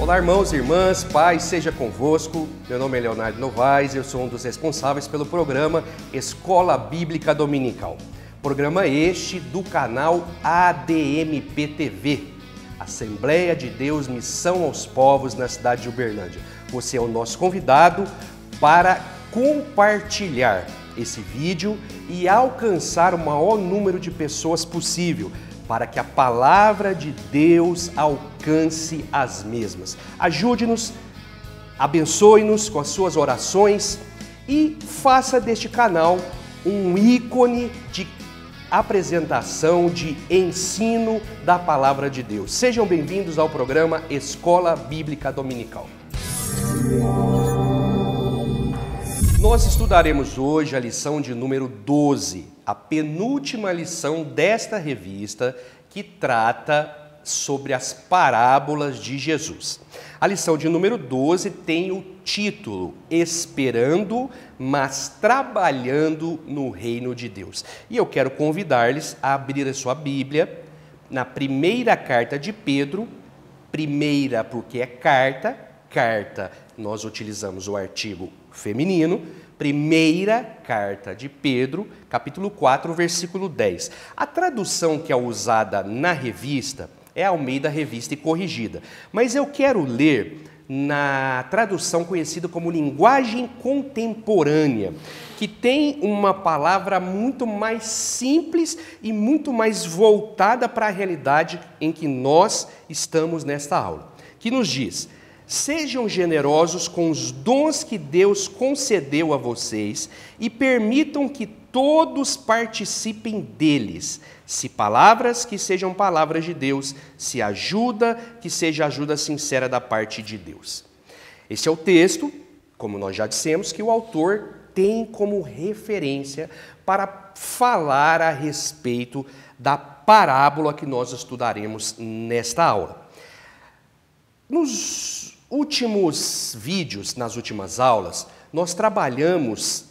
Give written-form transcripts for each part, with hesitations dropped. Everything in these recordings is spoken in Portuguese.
Olá, irmãos e irmãs, paz seja convosco. Meu nome é Leonardo Novaes, eu sou um dos responsáveis pelo programa Escola Bíblica Dominical. Programa este do canal ADMP TV, Assembleia de Deus Missão aos Povos na cidade de Uberlândia. Você é o nosso convidado para compartilhar esse vídeo e alcançar o maior número de pessoas possível, para que a palavra de Deus alcance as mesmas. Ajude-nos, abençoe-nos com as suas orações e faça deste canal um ícone de apresentação, de ensino da palavra de Deus. Sejam bem-vindos ao programa Escola Bíblica Dominical. Nós estudaremos hoje a lição de número 12, a penúltima lição desta revista que trata sobre as parábolas de Jesus. A lição de número 12 tem o título Esperando, mas trabalhando no reino de Deus. E eu quero convidar-lhes a abrir a sua Bíblia na primeira carta de Pedro, primeira porque é carta, nós utilizamos o artigo feminino, primeira carta de Pedro, capítulo 4, versículo 10. A tradução que é usada na revista é Almeida Revista e Corrigida, mas eu quero ler na tradução conhecida como linguagem contemporânea, que tem uma palavra muito mais simples e muito mais voltada para a realidade em que nós estamos nesta aula, que nos diz: sejam generosos com os dons que Deus concedeu a vocês e permitam que todos participem deles. Se palavras, que sejam palavras de Deus. Se ajuda, que seja ajuda sincera da parte de Deus. Esse é o texto, como nós já dissemos, que o autor tem como referência para falar a respeito da parábola que nós estudaremos nesta aula. Nos últimos vídeos, nas últimas aulas, nós trabalhamos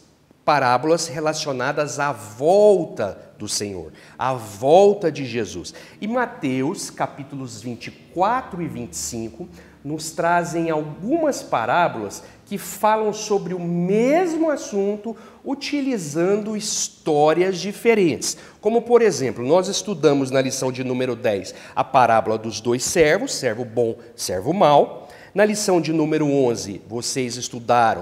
parábolas relacionadas à volta do Senhor, à volta de Jesus. E Mateus, capítulos 24 e 25, nos trazem algumas parábolas que falam sobre o mesmo assunto, utilizando histórias diferentes. Como, por exemplo, nós estudamos na lição de número 10 a parábola dos dois servos, servo bom, servo mau. Na lição de número 11,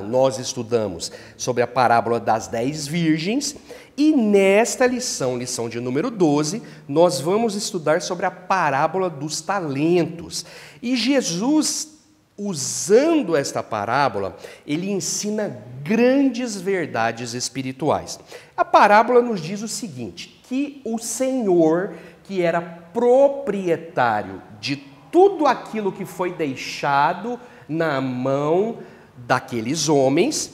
nós estudamos sobre a parábola das 10 virgens. E nesta lição de número 12, nós vamos estudar sobre a parábola dos talentos. E Jesus, usando esta parábola, ele ensina grandes verdades espirituais. A parábola nos diz o seguinte, que o Senhor, que era proprietário de tudo aquilo que foi deixado na mão daqueles homens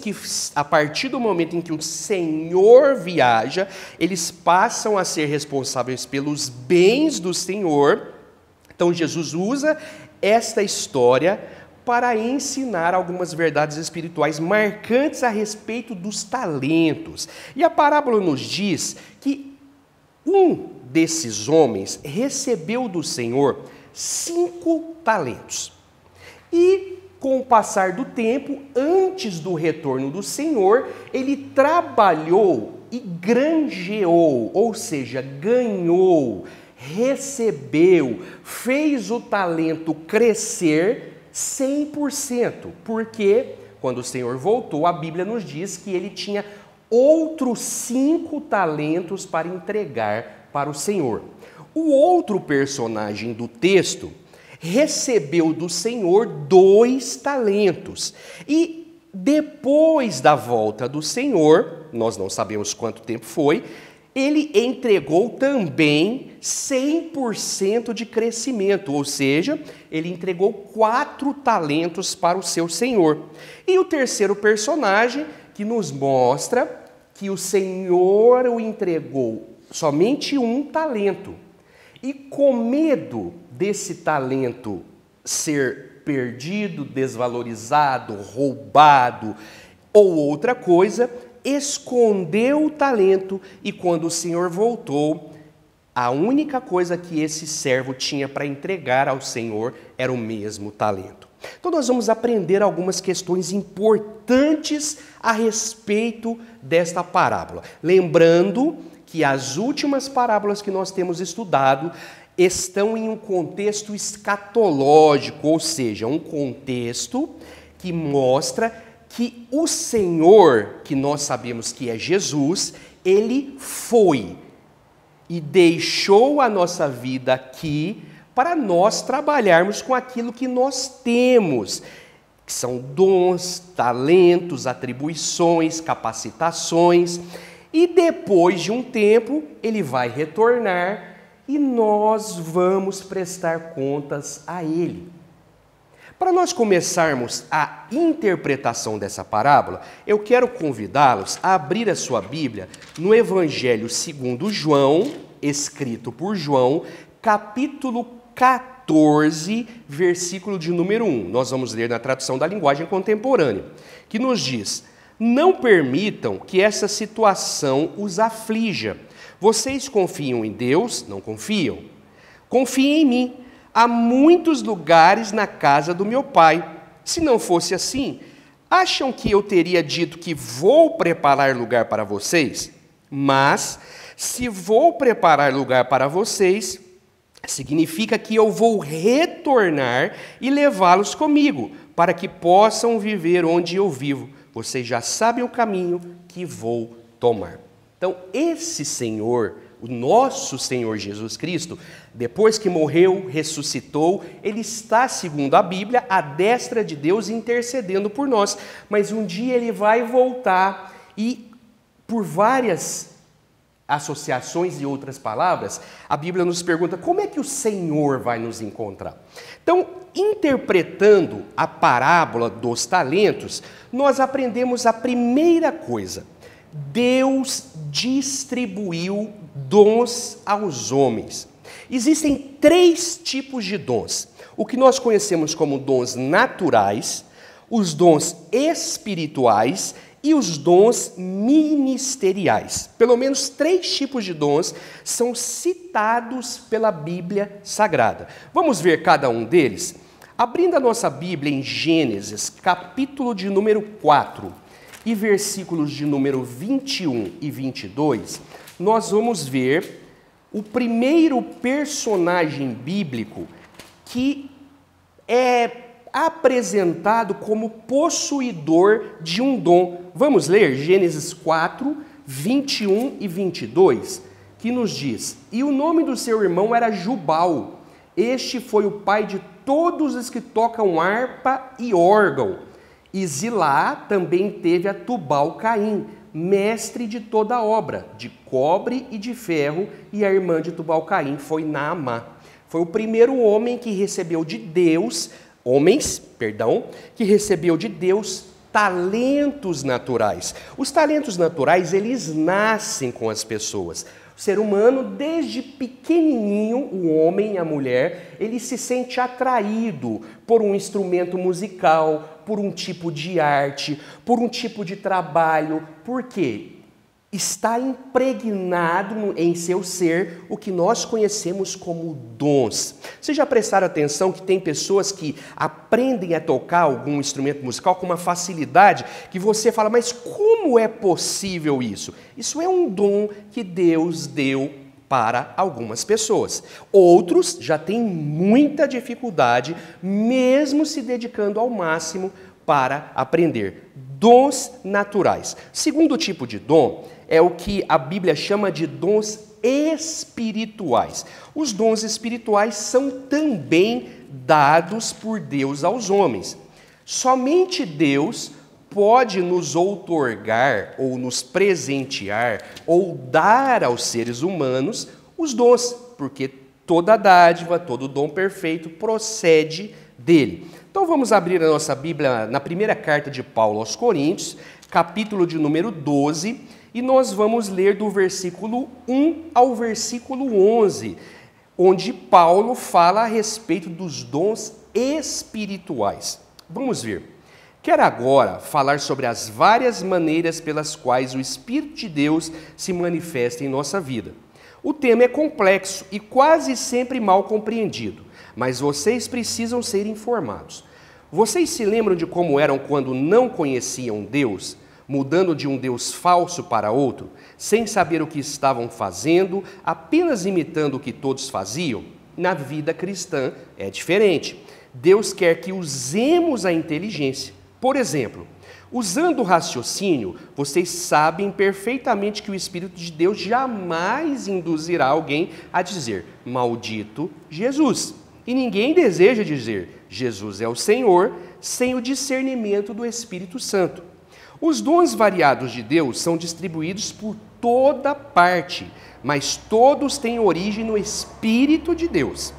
que, a partir do momento em que o Senhor viaja, eles passam a ser responsáveis pelos bens do Senhor. Então, Jesus usa esta história para ensinar algumas verdades espirituais marcantes a respeito dos talentos. E a parábola nos diz que um desses homens recebeu do Senhor 5 talentos. E, com o passar do tempo, antes do retorno do Senhor, ele trabalhou e granjeou, ou seja, ganhou, recebeu, fez o talento crescer 100%. Porque, quando o Senhor voltou, a Bíblia nos diz que ele tinha outros 5 talentos para entregar para o Senhor. O outro personagem do texto recebeu do Senhor 2 talentos. E depois da volta do Senhor, nós não sabemos quanto tempo foi, ele entregou também 100% de crescimento, ou seja, ele entregou 4 talentos para o seu Senhor. E o terceiro personagem que nos mostra que o Senhor o entregou somente 1 talento. E com medo desse talento ser perdido, desvalorizado, roubado ou outra coisa, escondeu o talento e quando o Senhor voltou, A única coisa que esse servo tinha para entregar ao Senhor era o mesmo talento. Então nós vamos aprender algumas questões importantes a respeito desta parábola. Lembrando que as últimas parábolas que nós temos estudado estão em um contexto escatológico, ou seja, um contexto que mostra que o Senhor, que nós sabemos que é Jesus, ele foi e deixou a nossa vida aqui para nós trabalharmos com aquilo que nós temos, que são dons, talentos, atribuições, capacitações, e depois de um tempo ele vai retornar e nós vamos prestar contas a ele. Para nós começarmos a interpretação dessa parábola, eu quero convidá-los a abrir a sua Bíblia no Evangelho segundo João, escrito por João, capítulo 14, versículo de número 1. Nós vamos ler na tradução da linguagem contemporânea, que nos diz: não permitam que essa situação os aflija. Vocês confiam em Deus? Não confiam? Confiem em mim. Há muitos lugares na casa do meu Pai. Se não fosse assim, acham que eu teria dito que vou preparar lugar para vocês? Mas, se vou preparar lugar para vocês, significa que eu vou retornar e levá-los comigo, para que possam viver onde eu vivo. Vocês já sabem o caminho que vou tomar. Então, esse Senhor, o nosso Senhor Jesus Cristo, depois que morreu, ressuscitou, ele está, segundo a Bíblia, à destra de Deus intercedendo por nós. Mas um dia ele vai voltar e, por várias associações e outras palavras, a Bíblia nos pergunta como é que o Senhor vai nos encontrar. Então, interpretando a parábola dos talentos, nós aprendemos a primeira coisa: Deus distribuiu dons aos homens. Existem 3 tipos de dons. O que nós conhecemos como dons naturais, os dons espirituais e os dons ministeriais. Pelo menos 3 tipos de dons são citados pela Bíblia Sagrada. Vamos ver cada um deles? Abrindo a nossa Bíblia em Gênesis, capítulo de número 4, e versículos de número 21 e 22, nós vamos ver o primeiro personagem bíblico que é apresentado como possuidor de um dom. Vamos ler Gênesis 4, 21 e 22, que nos diz: e o nome do seu irmão era Jubal. Este foi o pai de todos os que tocam harpa e órgão. E Zilá também teve a Tubal-Caim, mestre de toda obra, de cobre e de ferro, e a irmã de Tubal-Caim foi Naamá. Foi o primeiro homem que recebeu de Deus, que recebeu de Deus talentos naturais. Os talentos naturais, eles nascem com as pessoas. O ser humano, desde pequenininho, o homem e a mulher, ele se sente atraído por um instrumento musical, por um tipo de arte, por um tipo de trabalho. Por quê? Está impregnado em seu ser o que nós conhecemos como dons. Vocês já prestaram atenção que tem pessoas que aprendem a tocar algum instrumento musical com uma facilidade que você fala, mas como é possível isso? Isso é um dom que Deus deu para algumas pessoas. Outros já têm muita dificuldade, mesmo se dedicando ao máximo para aprender. Dons naturais. Segundo tipo de dom é o que a Bíblia chama de dons espirituais. Os dons espirituais são também dados por Deus aos homens. Somente Deus pode nos outorgar ou nos presentear ou dar aos seres humanos os dons, porque toda dádiva, todo dom perfeito procede dele. Então vamos abrir a nossa Bíblia na primeira carta de Paulo aos Coríntios, capítulo de número 12, e nós vamos ler do versículo 1 ao versículo 11, onde Paulo fala a respeito dos dons espirituais. Vamos ver. Quero agora falar sobre as várias maneiras pelas quais o Espírito de Deus se manifesta em nossa vida. O tema é complexo e quase sempre mal compreendido, mas vocês precisam ser informados. Vocês se lembram de como eram quando não conheciam Deus, mudando de um Deus falso para outro, sem saber o que estavam fazendo, apenas imitando o que todos faziam? Na vida cristã é diferente. Deus quer que usemos a inteligência. Por exemplo, usando o raciocínio, vocês sabem perfeitamente que o Espírito de Deus jamais induzirá alguém a dizer, maldito Jesus. E ninguém deseja dizer, Jesus é o Senhor, sem o discernimento do Espírito Santo. Os dons variados de Deus são distribuídos por toda parte, mas todos têm origem no Espírito de Deus.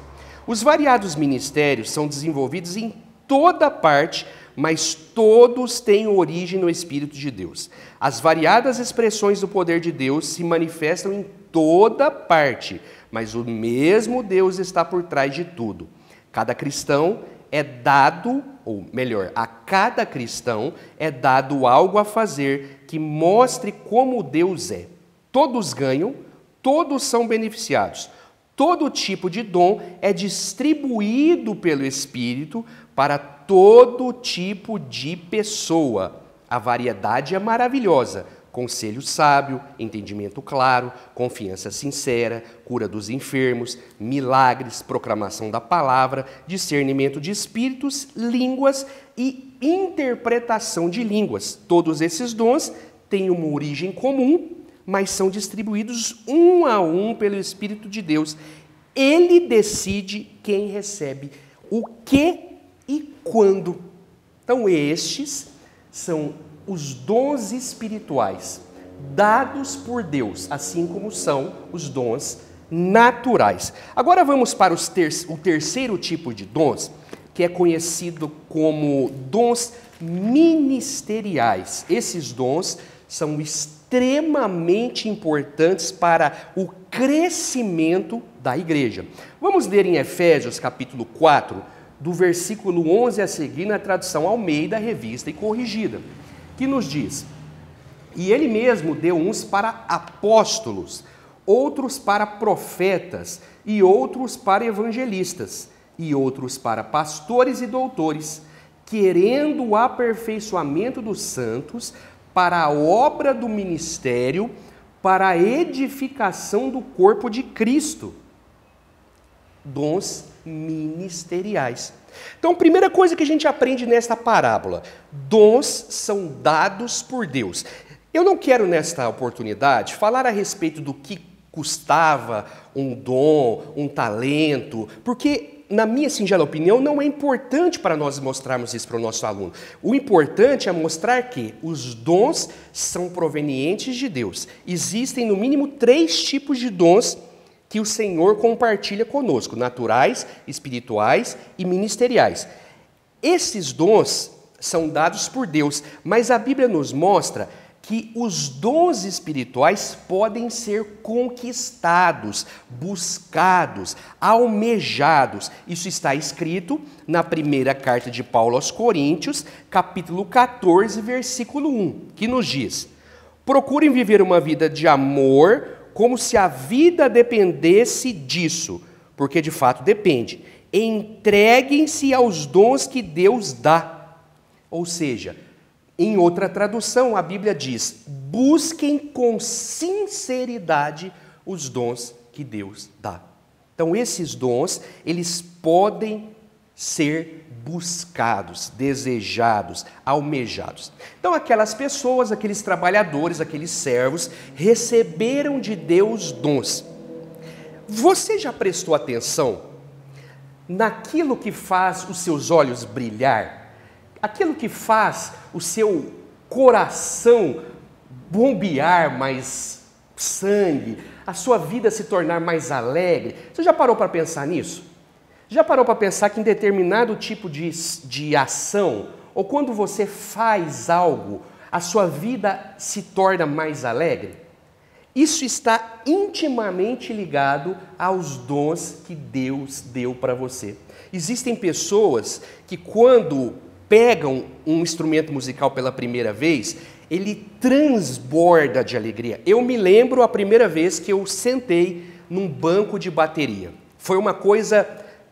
Os variados ministérios são desenvolvidos em toda parte, mas todos têm origem no Espírito de Deus. As variadas expressões do poder de Deus se manifestam em toda parte, mas o mesmo Deus está por trás de tudo. Cada cristão é dado, ou melhor, a cada cristão é dado algo a fazer que mostre como Deus é. Todos ganham, todos são beneficiados. Todo tipo de dom é distribuído pelo Espírito para todo tipo de pessoa. A variedade é maravilhosa. Conselho sábio, entendimento claro, confiança sincera, cura dos enfermos, milagres, proclamação da palavra, discernimento de espíritos, línguas e interpretação de línguas. Todos esses dons têm uma origem comum, mas são distribuídos um a um pelo Espírito de Deus. Ele decide quem recebe o que e quando. Então estes são os dons espirituais dados por Deus, assim como são os dons naturais. Agora vamos para o terceiro tipo de dons, que é conhecido como dons ministeriais. Esses dons são extremamente importantes para o crescimento da igreja. Vamos ler em Efésios capítulo 4, do versículo 11 a seguir, na tradução Almeida, Revista e Corrigida, que nos diz: e ele mesmo deu uns para apóstolos, outros para profetas, e outros para evangelistas, e outros para pastores e doutores, querendo o aperfeiçoamento dos santos, para a obra do ministério, para a edificação do corpo de Cristo. Dons ministeriais. Então, a primeira coisa que a gente aprende nesta parábola: dons são dados por Deus. Eu não quero, nesta oportunidade, falar a respeito do que custava um dom, um talento, porque, na minha singela opinião, não é importante para nós mostrarmos isso para o nosso aluno. O importante é mostrar que os dons são provenientes de Deus. Existem, no mínimo, 3 tipos de dons que o Senhor compartilha conosco: naturais, espirituais e ministeriais. Esses dons são dados por Deus, mas a Bíblia nos mostra que os dons espirituais podem ser conquistados, buscados, almejados. Isso está escrito na primeira carta de Paulo aos Coríntios, capítulo 14, versículo 1, que nos diz: procurem viver uma vida de amor, como se a vida dependesse disso, porque de fato depende. Entreguem-se aos dons que Deus dá. Ou seja, em outra tradução, a Bíblia diz: busquem com sinceridade os dons que Deus dá. Então, esses dons, eles podem ser buscados, desejados, almejados. Então, aquelas pessoas, aqueles trabalhadores, aqueles servos, receberam de Deus dons. Você já prestou atenção naquilo que faz os seus olhos brilhar? Aquilo que faz o seu coração bombear mais sangue, a sua vida se tornar mais alegre? Você já parou para pensar nisso? Já parou para pensar que em determinado tipo de ação, ou quando você faz algo, a sua vida se torna mais alegre? Isso está intimamente ligado aos dons que Deus deu para você. Existem pessoas que, quando pegam um instrumento musical pela primeira vez, ele transborda de alegria. Eu me lembro a primeira vez que eu sentei num banco de bateria. Foi uma coisa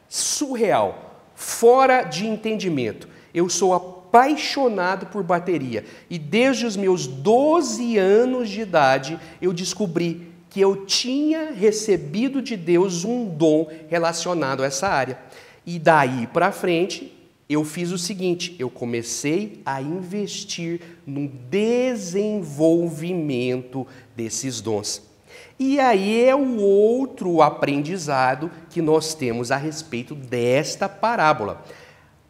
surreal, fora de entendimento. Eu sou apaixonado por bateria e desde os meus 12 anos de idade eu descobri que eu tinha recebido de Deus um dom relacionado a essa área. E daí para frente eu fiz o seguinte, eu comecei a investir no desenvolvimento desses dons. E aí é o outro aprendizado que nós temos a respeito desta parábola.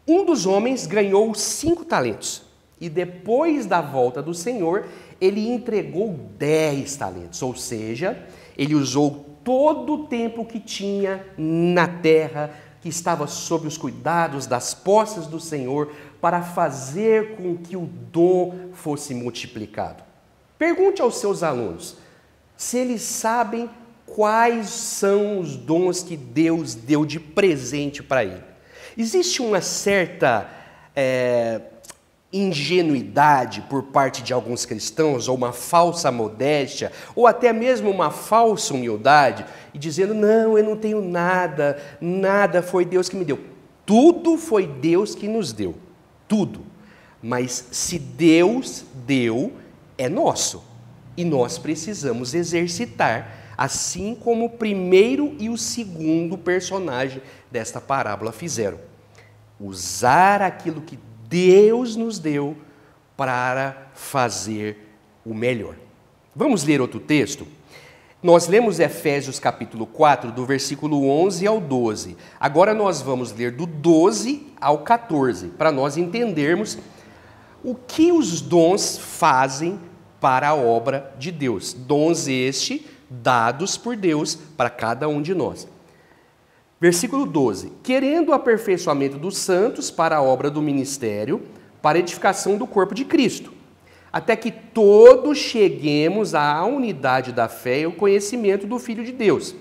Um dos homens ganhou 5 talentos e depois da volta do Senhor, ele entregou 10 talentos, ou seja, ele usou todo o tempo que tinha na terra, que estava sob os cuidados das posses do Senhor, para fazer com que o dom fosse multiplicado. Pergunte aos seus alunos se eles sabem quais são os dons que Deus deu de presente para ele. Existe uma certa ingenuidade por parte de alguns cristãos, ou uma falsa modéstia, ou até mesmo uma falsa humildade, e dizendo, não, eu não tenho nada, nada foi Deus que me deu. Tudo foi Deus que nos deu, tudo. Mas se Deus deu, é nosso, e nós precisamos exercitar, assim como o primeiro e o segundo personagem desta parábola fizeram. Usar aquilo que Deus nos deu para fazer o melhor. Vamos ler outro texto? Nós lemos Efésios capítulo 4, do versículo 11 ao 12. Agora nós vamos ler do 12 ao 14, para nós entendermos o que os dons fazem para a obra de Deus. Dons dados por Deus para cada um de nós. Versículo 12. Querendo o aperfeiçoamento dos santos para a obra do ministério, para a edificação do corpo de Cristo, até que todos cheguemos à unidade da fé e ao conhecimento do Filho de Deus,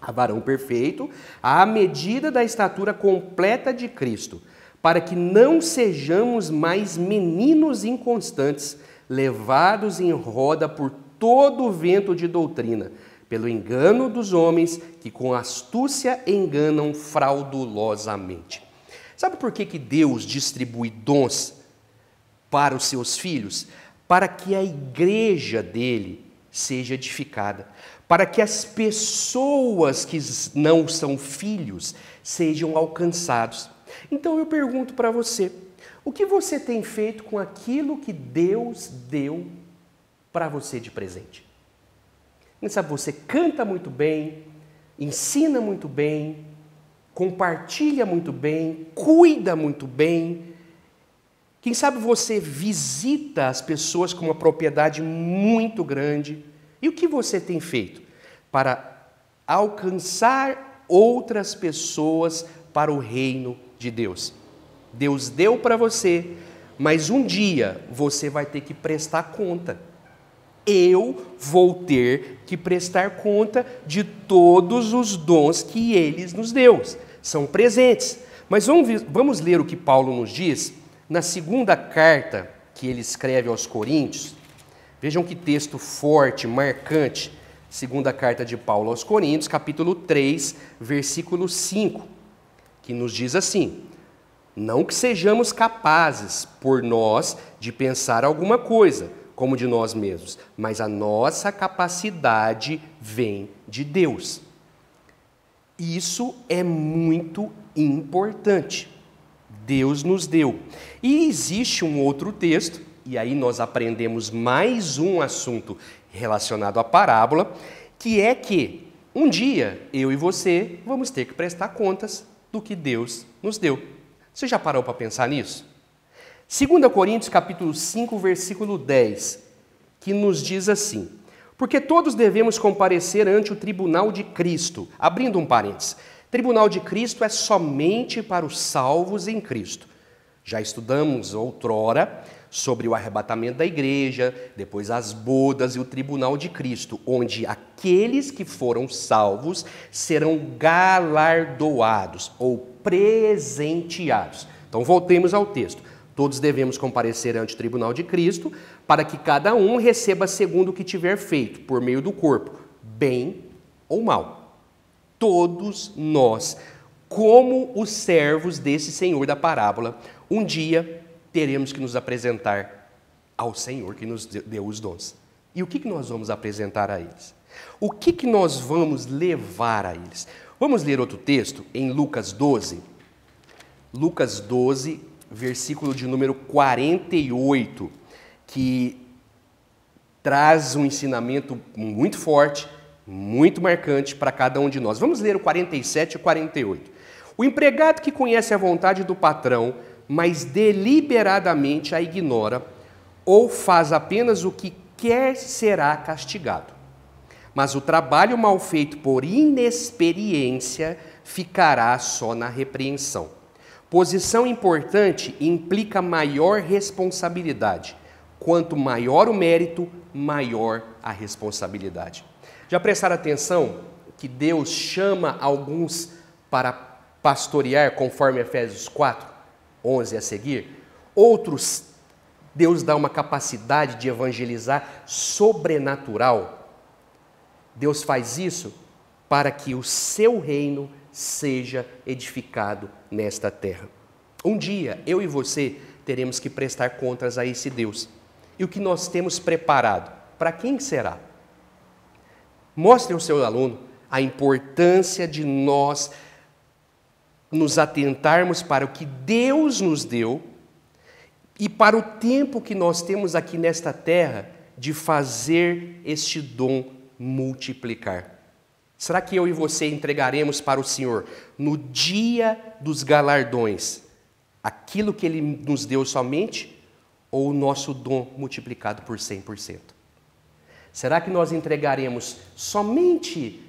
a varão perfeito, à medida da estatura completa de Cristo, para que não sejamos mais meninos inconstantes, levados em roda por todo o vento de doutrina, pelo engano dos homens que com astúcia enganam fraudulosamente. Sabe por que Deus distribui dons para os seus filhos? Para que a igreja dele seja edificada, para que as pessoas que não são filhos sejam alcançados. Então eu pergunto para você, o que você tem feito com aquilo que Deus deu para você de presente? Quem sabe você canta muito bem, ensina muito bem, compartilha muito bem, cuida muito bem. Quem sabe você visita as pessoas com uma propriedade muito grande. E o que você tem feito para alcançar outras pessoas para o reino de Deus? Deus deu para você, mas um dia você vai ter que prestar conta. Eu vou ter que prestar conta de todos os dons que Ele nos deu. São presentes. Mas vamos ler o que Paulo nos diz na segunda carta que ele escreve aos Coríntios. Vejam que texto forte, marcante. Segunda carta de Paulo aos Coríntios, capítulo 3, versículo 5, que nos diz assim: não que sejamos capazes, por nós, de pensar alguma coisa, como de nós mesmos, mas a nossa capacidade vem de Deus. Isso é muito importante. Deus nos deu. E existe um outro texto, e aí nós aprendemos mais um assunto relacionado à parábola, que é que um dia eu e você vamos ter que prestar contas do que Deus nos deu. Você já parou para pensar nisso? 2 Coríntios capítulo 5, versículo 10, que nos diz assim: porque todos devemos comparecer ante o tribunal de Cristo. Abrindo um parênteses, tribunal de Cristo é somente para os salvos em Cristo. Já estudamos outrora sobre o arrebatamento da igreja, depois as bodas e o tribunal de Cristo, onde aqueles que foram salvos serão galardoados ou presenteados. Então voltemos ao texto. Todos devemos comparecer ante o tribunal de Cristo, para que cada um receba segundo o que tiver feito, por meio do corpo, bem ou mal. Todos nós, como os servos desse Senhor da parábola, um dia teremos que nos apresentar ao Senhor que nos deu os dons. E o que nós vamos apresentar a eles? O que nós vamos levar a eles? Vamos ler outro texto em Lucas 12. Lucas 12, versículo de número 48, que traz um ensinamento muito forte, muito marcante para cada um de nós. Vamos ler o 47 e o 48. O empregado que conhece a vontade do patrão, mas deliberadamente a ignora, ou faz apenas o que quer, será castigado. Mas o trabalho mal feito por inexperiência ficará só na repreensão. Posição importante implica maior responsabilidade. Quanto maior o mérito, maior a responsabilidade. Já prestaram atenção que Deus chama alguns para pastorear, conforme Efésios 4, 11 a seguir? Outros, Deus dá uma capacidade de evangelizar sobrenatural. Deus faz isso para que o seu reino seja edificado nesta terra. Um dia, eu e você teremos que prestar contas a esse Deus. E o que nós temos preparado? Para quem será? Mostre ao seu aluno a importância de nós nos atentarmos para o que Deus nos deu e para o tempo que nós temos aqui nesta terra de fazer este dom multiplicar. Será que eu e você entregaremos para o Senhor, no dia dos galardões, aquilo que Ele nos deu somente, ou o nosso dom multiplicado por 100%? Será que nós entregaremos somente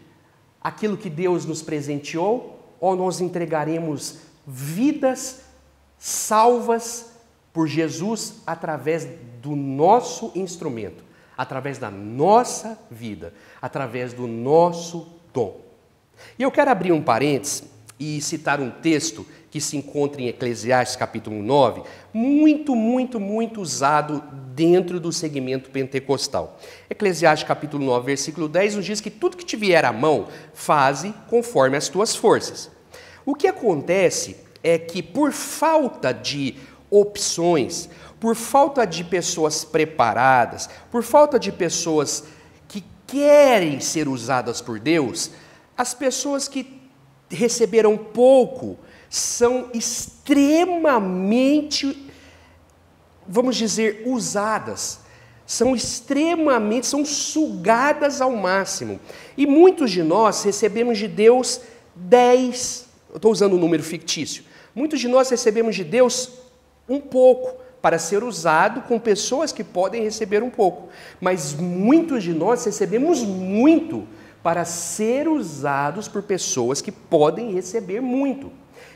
aquilo que Deus nos presenteou, ou nós entregaremos vidas salvas por Jesus através do nosso instrumento, através da nossa vida, através do nosso dom? E eu quero abrir um parênteses e citar um texto que se encontra em Eclesiastes capítulo 9, muito usado dentro do segmento pentecostal. Eclesiastes capítulo 9, versículo 10 nos diz que tudo que te vier à mão, faze conforme as tuas forças. O que acontece é que por falta de opções, por falta de pessoas preparadas, por falta de pessoas que querem ser usadas por Deus, as pessoas que receberam pouco são extremamente, vamos dizer, usadas. São sugadas ao máximo. E muitos de nós recebemos de Deus 10, eu estou usando um número fictício, muitos de nós recebemos de Deus um pouco, para ser usado com pessoas que podem receber um pouco. Mas muitos de nós recebemos muito para ser usados por pessoas que podem receber muito.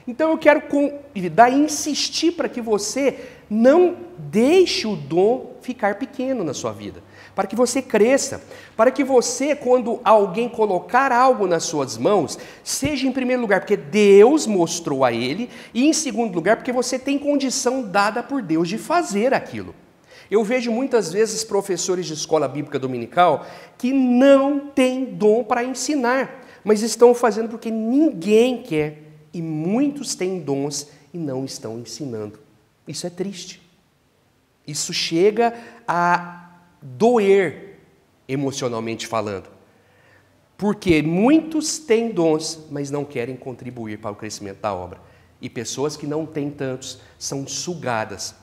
Então eu quero convidar e insistir para que você não deixe o dom ficar pequeno na sua vida, para que você cresça, para que você, quando alguém colocar algo nas suas mãos, seja em primeiro lugar porque Deus mostrou a ele, e em segundo lugar porque você tem condição dada por Deus de fazer aquilo. Eu vejo muitas vezes professores de escola bíblica dominical que não têm dom para ensinar, mas estão fazendo porque ninguém quer, e muitos têm dons e não estão ensinando. Isso é triste. Isso chega a doer emocionalmente falando, porque muitos têm dons, mas não querem contribuir para o crescimento da obra, e pessoas que não têm tantos são sugadas,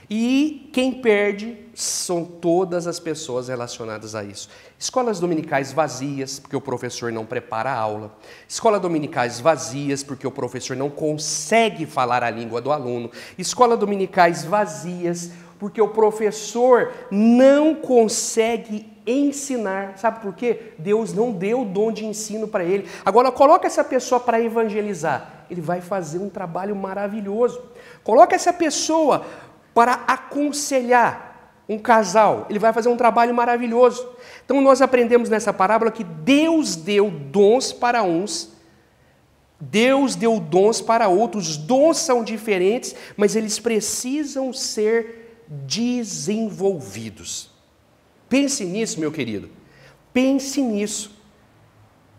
e quem perde são todas as pessoas relacionadas a isso. Escolas dominicais vazias, porque o professor não prepara a aula. Escolas dominicais vazias, porque o professor não consegue falar a língua do aluno. Escolas dominicais vazias, porque o professor não consegue ensinar. Sabe por quê? Deus não deu o dom de ensino para ele. Agora, coloca essa pessoa para evangelizar. Ele vai fazer um trabalho maravilhoso. Coloca essa pessoa para aconselhar um casal. Ele vai fazer um trabalho maravilhoso. Então, nós aprendemos nessa parábola que Deus deu dons para uns, Deus deu dons para outros. Os dons são diferentes, mas eles precisam ser desenvolvidos. Pense nisso, meu querido. Pense nisso.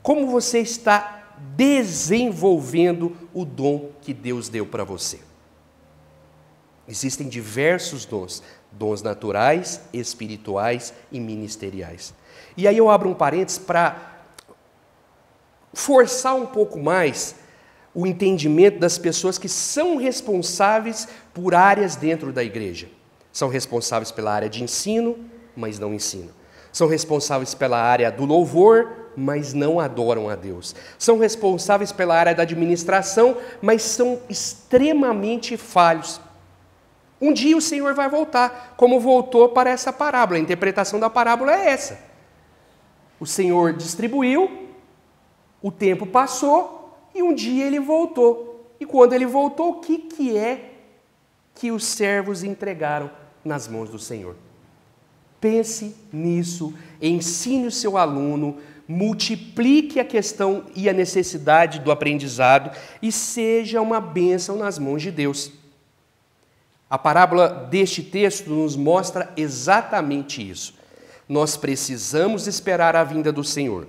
Como você está desenvolvendo o dom que Deus deu para você? Existem diversos dons, dons naturais, espirituais e ministeriais. E aí eu abro um parênteses para forçar um pouco mais o entendimento das pessoas que são responsáveis por áreas dentro da igreja. São responsáveis pela área de ensino, mas não ensinam. São responsáveis pela área do louvor, mas não adoram a Deus. São responsáveis pela área da administração, mas são extremamente falhos. Um dia o Senhor vai voltar, como voltou para essa parábola. A interpretação da parábola é essa. O Senhor distribuiu, o tempo passou e um dia ele voltou. E quando ele voltou, o que é que os servos entregaram nas mãos do Senhor? Pense nisso, ensine o seu aluno, multiplique a questão e a necessidade do aprendizado e seja uma bênção nas mãos de Deus. A parábola deste texto nos mostra exatamente isso. Nós precisamos esperar a vinda do Senhor,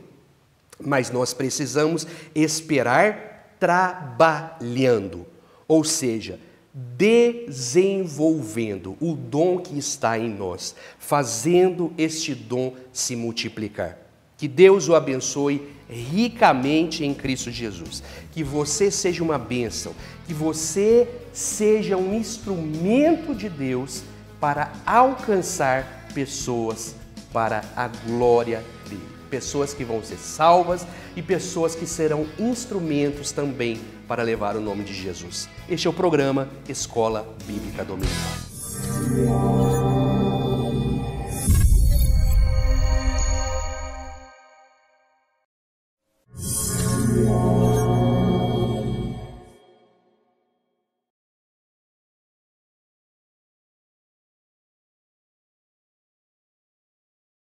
mas nós precisamos esperar trabalhando, ou seja, desenvolvendo o dom que está em nós, fazendo este dom se multiplicar. Que Deus o abençoe ricamente em Cristo Jesus. Que você seja uma bênção, que você seja um instrumento de Deus para alcançar pessoas para a glória dele. Pessoas que vão ser salvas e pessoas que serão instrumentos também para levar o nome de Jesus. Este é o programa Escola Bíblica Dominical.